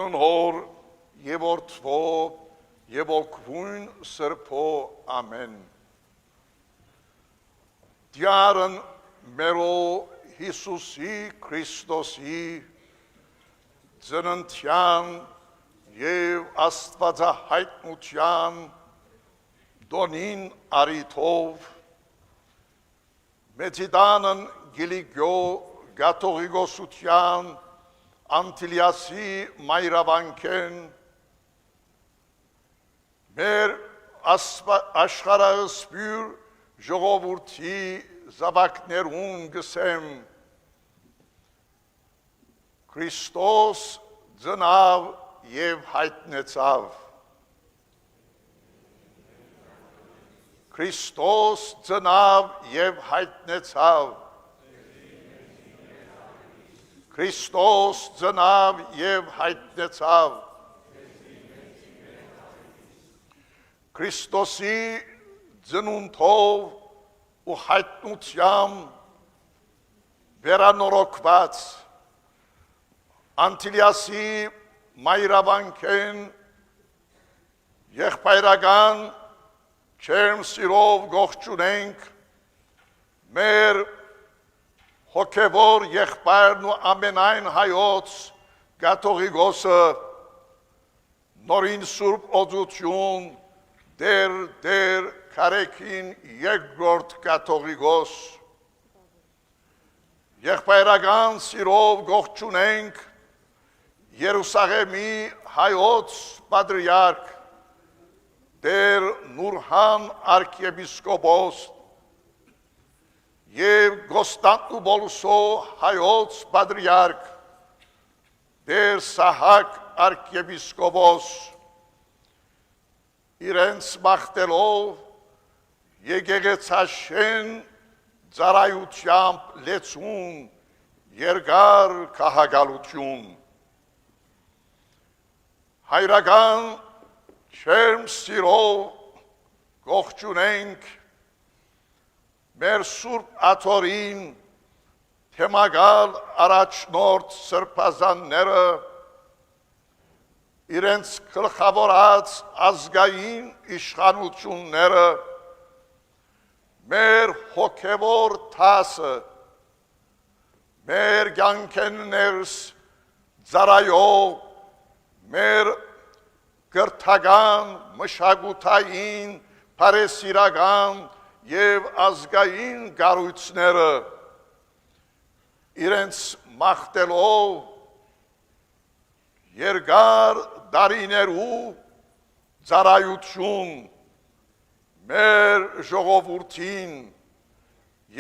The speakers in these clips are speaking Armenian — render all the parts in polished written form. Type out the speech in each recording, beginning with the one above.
Անուն հոր եւ որդվո եւ օգուն սրբո ամեն Դյարն մերո Հիսուսի Քրիստոսի ծննդյան եւ Աստվածահայտնության դոնին արիթով Մեծիդանն Գիլիգյո Գաթողիկոսության Անտիլիասի մայրավանքեն մեր աշխարհասփյուր ժողովրդի զավակներուն գսեմ Քրիստոս ծնավ եւ հայտնեցավ Քրիստոս ծնավ եւ հայտնեցավ Քրիստոս ծնավ եւ հայտնեցավ Քրիստոսի ծնունդով ու հայտնությամբ վերանորոգված Անտիլիասի մայրավանքեն եղբայրական չերմ սիրով գողջունենք մեր հոգևոր եղբայրն ու ամենայն հայոց Գաթողիկոսը նորին սուրբ օծություն դեր Քարեքին երկրորդ Գաթողիկոս եղբայրական սիրով գողջունենք Երուսաղեմի հայոց պատրիարք Դեր Նուրհան arciepiskopos եւ Կոստանդնուպոլսո հայոց պատրիարք Դեր Սահակ arciepiskopos իրենց մաղթելով եկեղեցաշեն ծառայությամբ լեցուն երկար քահագալություն հայրական չերմ սիրով գողջունենք մեր սուրբ աթորին թեմագալ առաջնորդ սրբազանները իրենց գլխավորած ազգային իշխանությունները մեր հոգևոր թասը մեր կյանքներս ծառայող մեր կրթական, մշակութային, բարեսիրական եւ ազգային կառույցները իրենց մաղթելով երկար դարիներու ծառայություն մեր ժողովրդին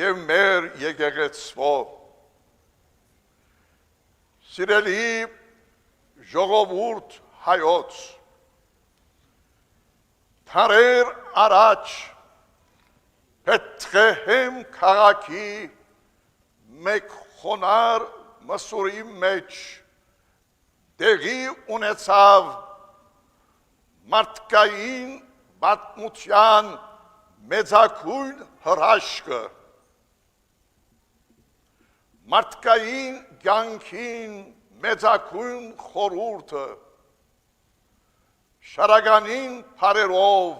եւ մեր եկեղեցվո սիրելի ժողովուրդ հայոց Թարեր առաջ Պետղեհեմ քաղաքի մեկ խոնար մսուրի մեջ տեղի ունեցավ մարդկային պատմության մեծագույն հրաշքը մարդկային կյանքին մեծագույն խորհուրդը շարականին բարերով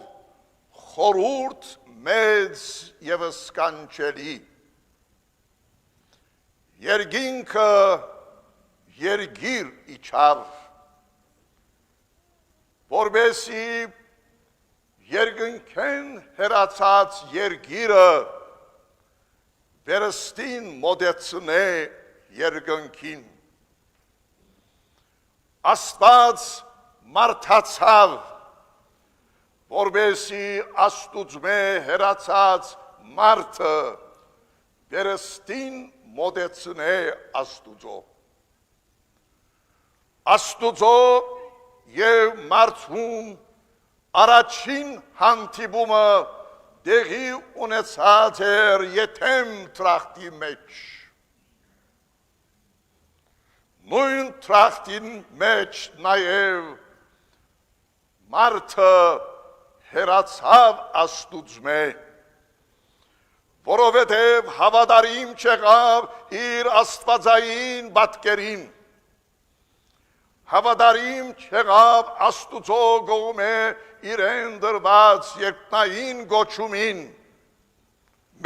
խորհուրդ մեծ եւ սքանչելի երկինքը երգիր իջավ որբեսի երկնքեն հեռացած երգիրը վերստին մոտեցնե երկնքին Աստված մարդացավ որբեսի աստուծմե հեռացած մարդը վերստին մոտեցնե աստուծո աստուծո եւ մարդուն առաջին հանդիպումը դեղի ունեցած էր Եթեմ տրախտի մեջ նույն տրախտին մեջ նաեւ մարդը հեռացավ աստուծմե որովհետև հավատարիմ չեղավ իր աստվածային պատկերին հավատարիմ չեղավ Աստուծո կողմէ իրեն դրված երկնային գոչումին,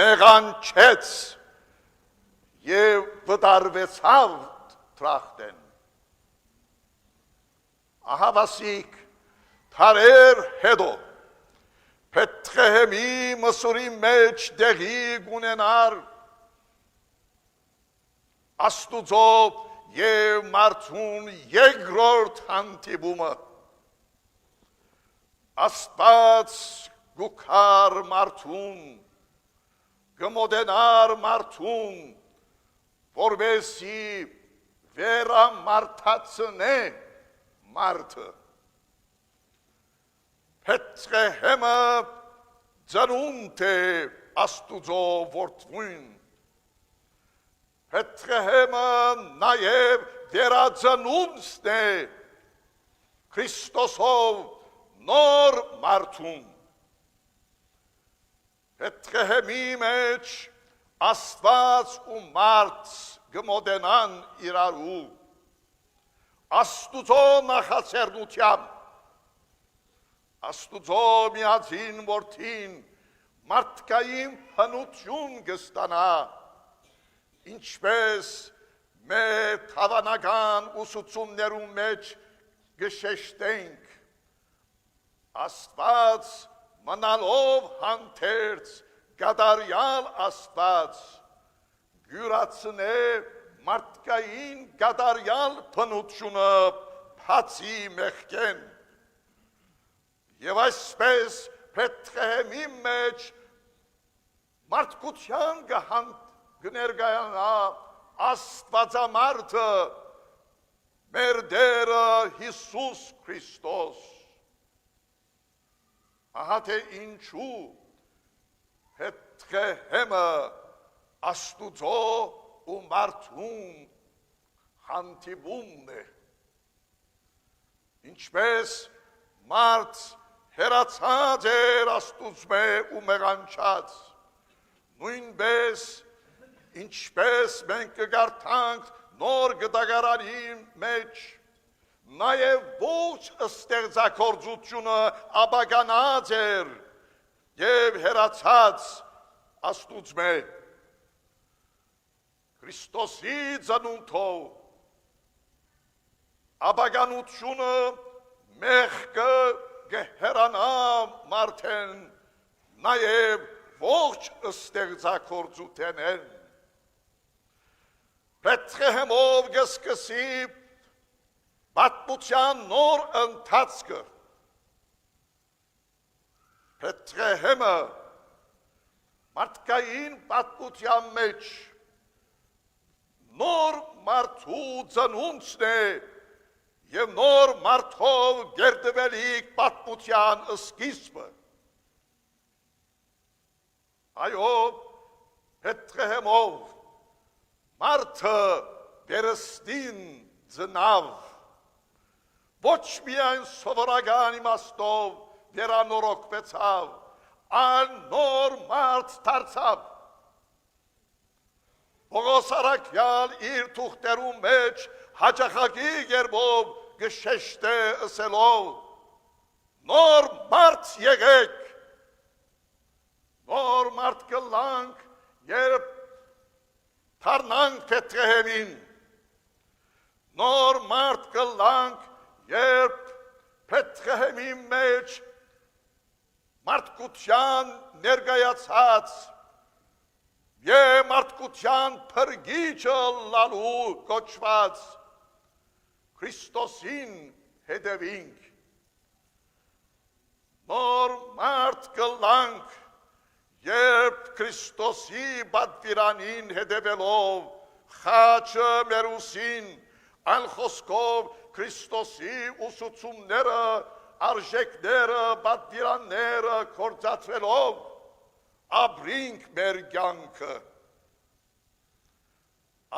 մեղանչեց եւ վտարվեցավ տրախտեն։ Ահավասիկ թարեր հետո Փեթրեհեմի մսուրի մեջ դեղի գունենար Աստուծո եւ մարդուն երկրորդ հանդիպումը, Աստված գուքար մարդուն, գմոդենար մարդուն, որովհետեւ վերամարթացնե մարդը։ Փեթրեհեմը ծնունդ է Աստուծո որդուն, Փեթրեհեմը նաև վերածնունդն է Քրիստոսով նոր մարդուն։ Փեթրեհեմի մեջ Աստված ու մարդ գմոդենան իրարու, Աստուծո նախաձեռնությամբ, Աստուծո միածին որդին մարդկային հնություն կստանա, ինչպես մեր հավանական ուսուցումներում մեջ գշեշտենք, Աստված մնալով հանդերձ գադարյալ Աստված գյուրացնե մարդկային գադարյալ փնությունը բացի մեղքեն, եւ այսպես Փեթրեհեմի մեջ մարդկության կներկայանա Աստվածամարդը, մեր Տերը Հիսուս Քրիստոս։ Ահա թե ինչու Փեթրեհեմը Աստուծո ու մարդուն հանդիպումն է, ինչպես մարդ հեռացած էր Աստուծմե ու մեղանչած, նույնպես ինչպես մենք կգարթանք նոր գդագարանի մեջ, նաև ողջ ստեղծագործությունը աբականած էր և հեռացած Աստուծմե, Քրիստոսի ծնունդով աբականությունը մեղքը կհեռանա մարդեն, նաև ողջ ստեղծագործութենեն։ Փեթրեհեմով կսկսի պատմության նոր ընթացքը։ Փեթրեհեմը մարդկային պատմության մեջ նոր մարդու ծնունդն է և նոր մարդով գերդվելիք պատմության սկիզբը։ Այո, Փեթրեհեմով մարդը վերստին ծնավ, ոչ միայն սովորական իմաստով վերանորոգվեցավ, այլ նոր մարդ դարձավ։ Պողոս առաքյալ իր թուղթերում մեջ հաճախակի կերպով կշեշտե ըսելով. նոր մարդ եղեք, նոր մարդ կլանք, երբ դառնանք Փեթրեհեմին, նոր մարդ կլանք, երբ Փեթրեհեմի մեջ մարդկության ներկայացած և մարդկության փրկիչը լալու կոչված Քրիստոսին հետևինք, նոր մարդ կլանք, երբ Քրիստոսի պատվիրանին հետևելով խաչը մերուսին, այլ խոսքով Քրիստոսի ուսուցումները, արժեքները, պատվիրանները գործածվելով ապրինք մեր կյանքը։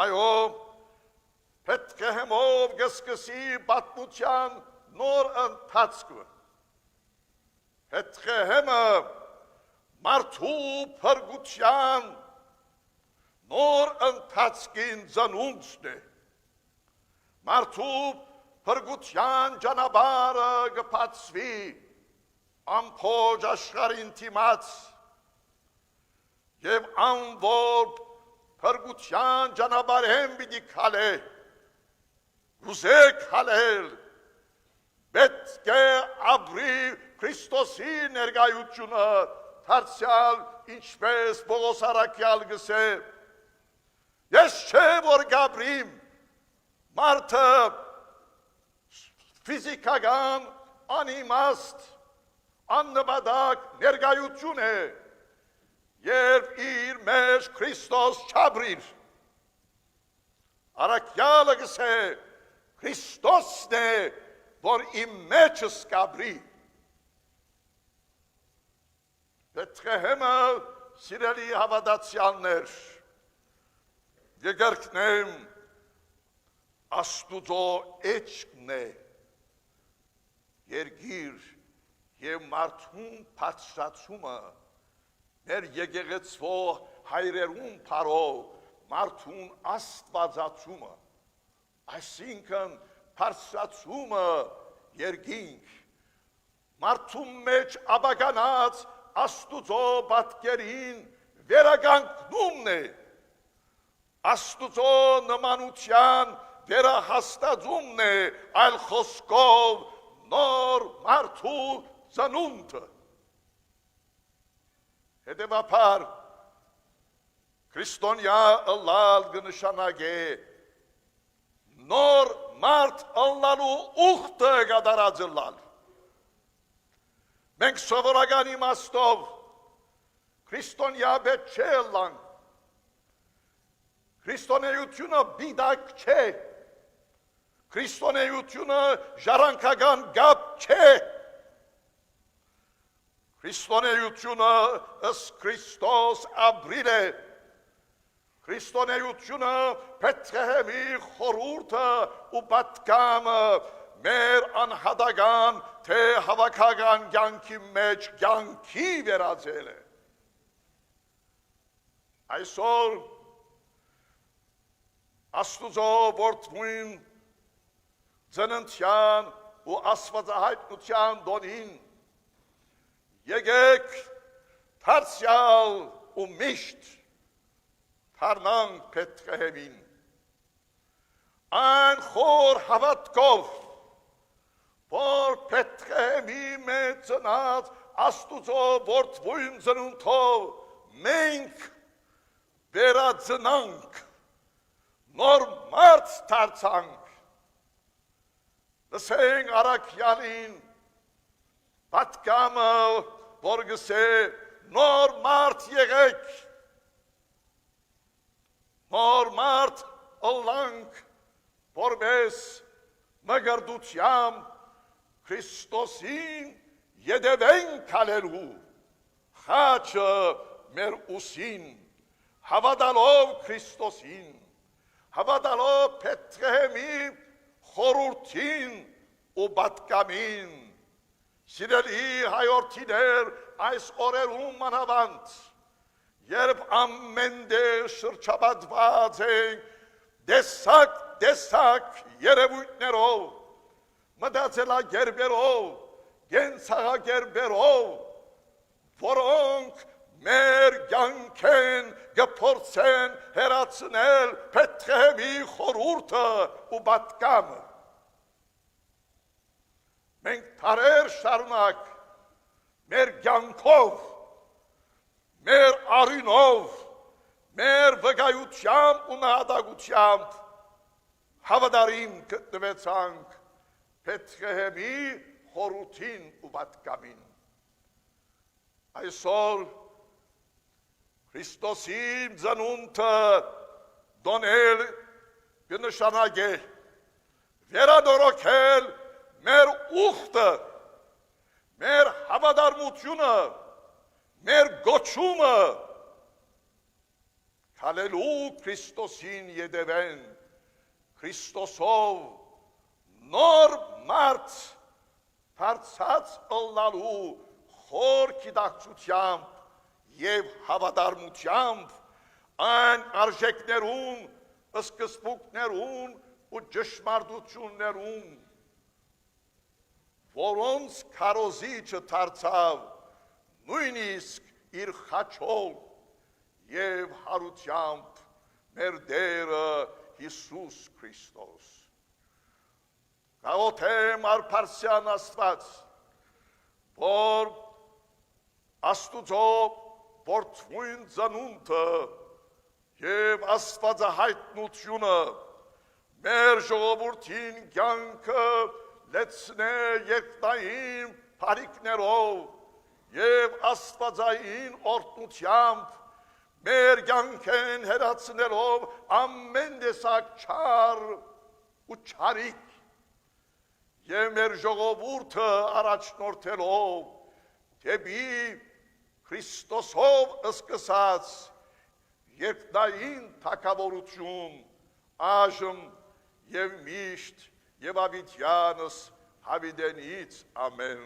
Այո, Փեթրեհեմով կսկսի պատմության նոր ընթացքը։ Փեթրեհեմը մարդու փրկության նոր ընթացքին ծնունդն է։ Մարդու Փրկության ճանապարհը կբացվի ամբողջ աշխարհին դիմաց եւ ամբողջ փրկության ճանապարհեն պիտի քալե ուզեք քալել պետք է ապրի Քրիստոսի ներկայությունը դարձյալ ինչպես Պողոս առաքյալ գսե ես չէ որ գաբրիմ մարդը ֆիզիկական անիմաստ աննպատակ ներկայություն է երբ իր մեջ Քրիստոս չաբրիր առաքյալը գսե Քրիստոսն է որ իմ մեջս կաբրի Բեթղեհեմը սիրելի հավատացյալներ Գերգնեմ Աստուծո էջքն է երգիր եւ մարդուն բարձրացումը մեր եկեղեցվո հայրերուն փարով մարդուն աստվածացումը այսինքն բարձրացումը երգինք մարդուն մեջ աբականած Աստուծո պատկերին վերականգնումն է Աստուծո նմանության վերահաստատումն է այլ խոսքով նոր մարդու ծնունդը հետևաբար քրիստոնյա ըլլալ կնշանակե նոր մարդ ըլլալու ուխտը կատարածըլլալ մենք սովորական իմաստով քրիստոնյա պետք չէ ըլլանք քրիստոնեությունը բիդակ չէ քրիստոնեությունը ժառանգական գապ չէ քրիստոնեությունը ըստ Քրիստոս ապրիլ է քրիստոնեությունը Բեթղեհեմի խորհուրդը ու պատգամը մեր անհատական թե հավաքական կյանքի մեջ կյանքի վերածել է այսօր Աստուծո որդուն ծննդյան ու աստվածահայտնության դոնին եկեք դարձյալ ու միշտ դառնանք Բեթղեհեմին այն խոր հավատքով որ Բեթղեհեմի մեջ ծնած Աստուծո որդուն ծնունդով մենք վերածնանք նոր մարդ դարձանք լսենք առաքյալին պատգամը որ գսե նոր մարդ եղեք նոր մարդ ըլլանք որպես մգրդությամբ Քրիստոսին յետևենք քալելու խաչը մեր ուսին հավատալով Քրիստոսին հավատալով Բեթղեհեմի խորհրդին ու պատգամին սիրելի հայորդիներ այս օրերում մանավանդ երբ ամեն դեր շրջապատված ենք տեսակ երևույթներով մտածելակերպերով կենցաղակերպերով որոնք մեր կյանքեն կփորձեն հեռացնել Բեթղեհեմի խորհուրդը ու պատգամը մենք դարեր շարունակ մեր կյանքով մեր արյունով մեր վկայությամբ ու նահատակությամբ հավատարիմ գտնվեցանք Բեթղեհեմի խորհրդին ու պատգամին այսօր Քրիստոսի ծնունդը դոնել կնշանակե վերադորոքել մեր ուխտը մեր հավատարմությունը մեր գոչումը քալելու Քրիստոսին յետևեն Քրիստոսով նոր մարդ դարձած ըլլալու խոր գիտակցությամբ եւ հավատարմությամբ այն արժեքներուն, սկզբունքներուն ու ճշմարտություններուն որոնց քարոզիչը դարձավ նույնիսկ իր խաչով եւ հարությամբ մեր Տերը Հիսուս Քրիստոս։ Գաղութեմ արփարսյան Աստված, որ Աստուծո որդուն ծնունդը եւ Աստվածահայտնությունը մեր ժողովրդին կյանքը լեցնե երկնային բարիքներով եւ աստվածային օրհնությամբ մեր կյանքեն հեռացնելով ամեն տեսակ չար ու չարիք եւ մեր ժողովուրդը առաջնորդելով դեպի Քրիստոսով սկսած երկնային թագավորություն այժմ եւ միշտ եւ ավիտյանս հավիտենից ամեն